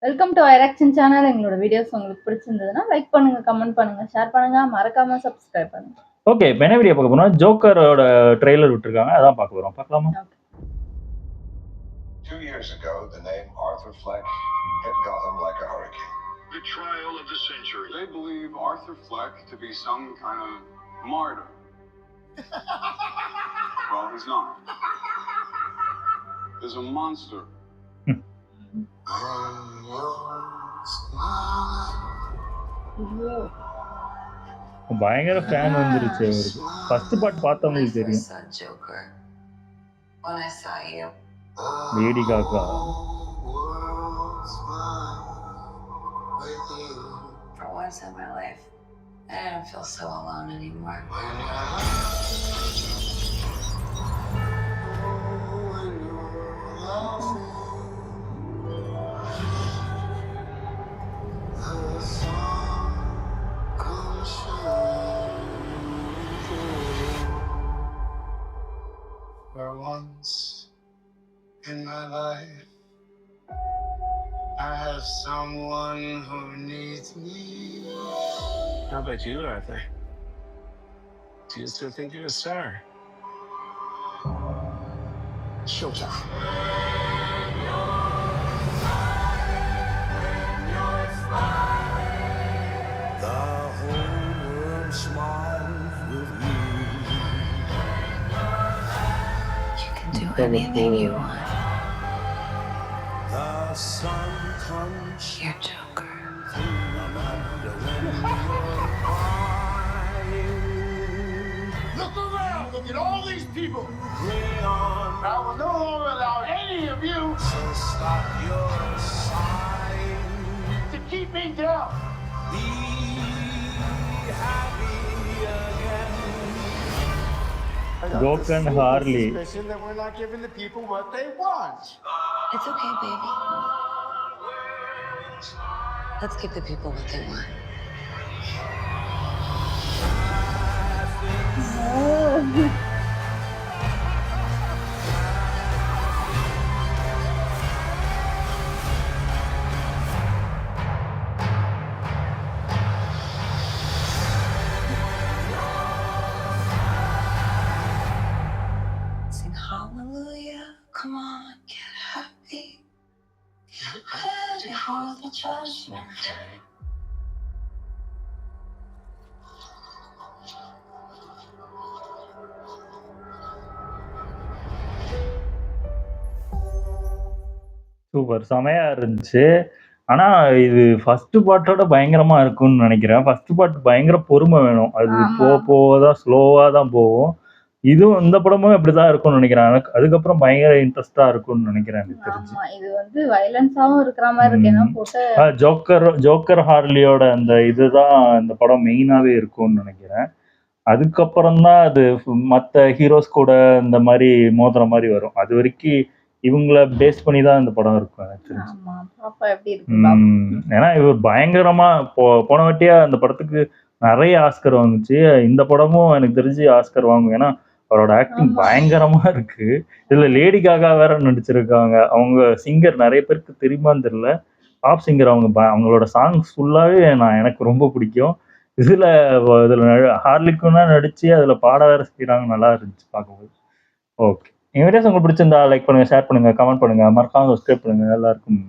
Welcome to ஐராக்ஷன் channel. எங்களோட videos உங்களுக்கு பிடிச்சிருந்ததுன்னா லைக் பண்ணுங்க, கமெண்ட் பண்ணுங்க, ஷேர் பண்ணுங்க, மறக்காம சப்ஸ்கிரைப் பண்ணுங்க. ஓகே, இப்போ என்ன வீடியோ பார்க்க போறோம்? ஜோக்கரோட ட்ரெய்லர் விட்டுருக்காங்க, அதான் பார்க்க போறோம். பார்க்கலாமா? 2 years ago, the name Arthur Fleck hit Gotham like a hurricane. The trial of the century. They believe Arthur Fleck to be some kind of martyr. Well, he's not. There's a monster. பயங்கர fan வந்துருச்சு அவருக்கு. First part பார்த்தவங்களுக்கு தெரியும். Lady Kaka. For once in my life, I don't feel so alone anymore. For once in my life, I have someone who needs me. How about you, Arthur? Do you still think you're a star? Showtime. The whole world smiles with you. You can do anything you want. The sun comes You're Joker. Look around! Look at all these people! bring on. I will no longer allow any of you So stop your sighing. to keep me down. Be happy again. I got Joker this and sneaking Harley. suspicion that we're not giving the people what they want. It's okay, baby. Let's give the people what they want. Sing hallelujah. Come on, get happy. Get ready for the judgment day. Super, செமையா இருந்துச்சு. ஆனா இது first பார்ட்டோட பயங்கரமா இருக்கும்னு நினைக்கிறேன். First part பயங்கர பொறுமை வேணும். அது ஆமா. போதான் ஸ்லோவா தான் போகும். இதுவும் இந்த படமும் இப்படிதான் இருக்கும்னு நினைக்கிறேன். அதுக்கப்புறம் பயங்கர இன்ட்ரெஸ்டா இருக்கும்னு நினைக்கிறேன் எனக்கு தெரிஞ்சு. ஆமா, இது வந்து வயலன்ஸாவும் இருக்கிற மாதிரி இருக்கு. ஏன்னா போட்டு ஜோக்கர் ஹார்லியோட அந்த இதுதான் இந்த படம் மெயினாவே இருக்கும்னு நினைக்கிறேன். அதுக்கப்புறம் தான் அது மற்ற ஹீரோஸ் கூட இந்த மாதிரி மோதுற மாதிரி வரும். அது வரைக்கும் இவங்கள பேஸ் பண்ணி தான் இந்த படம் இருக்கும் எனக்கு தெரிஞ்சு. ஆமா, பாப்பா எப்படி இருக்கு பாப்போம். ஏன்னா இவர் பயங்கரமா போன வாட்டியா அந்த படத்துக்கு நிறைய ஆஸ்கர் வாங்குச்சு. இந்த படமும் எனக்கு தெரிஞ்சு ஆஸ்கர் வாங்கும். ஏன்னா அவரோட ஆக்டிங் ஆமா. பயங்கரமா இருக்கு. இதுல லேடி காகா வேற நடிச்சிருக்காங்க. அவங்க சிங்கர் நிறைய பேருக்கு தெரியுமான்னு தெரியல. பாப் சிங்கர் அவங்க. அவங்களோட சாங்ஸ் ஃபுல்லாவே எனக்கு ரொம்ப பிடிக்கும். இதுல ஹார்லிக்குன்னா நடிச்சு அதுல பாட வேற செய்யறாங்க. நல்லா இருந்துச்சு பார்க்கும்போது. ஓகே, என் வீடியோஸ் உங்களுக்கு பிடிச்சிருந்தா லைக் பண்ணுங்க, ஷேர் பண்ணுங்க, கமெண்ட் பண்ணுங்க, மறக்காம சப்ஸ்கிரைப் பண்ணுங்க. எல்லாருக்கும்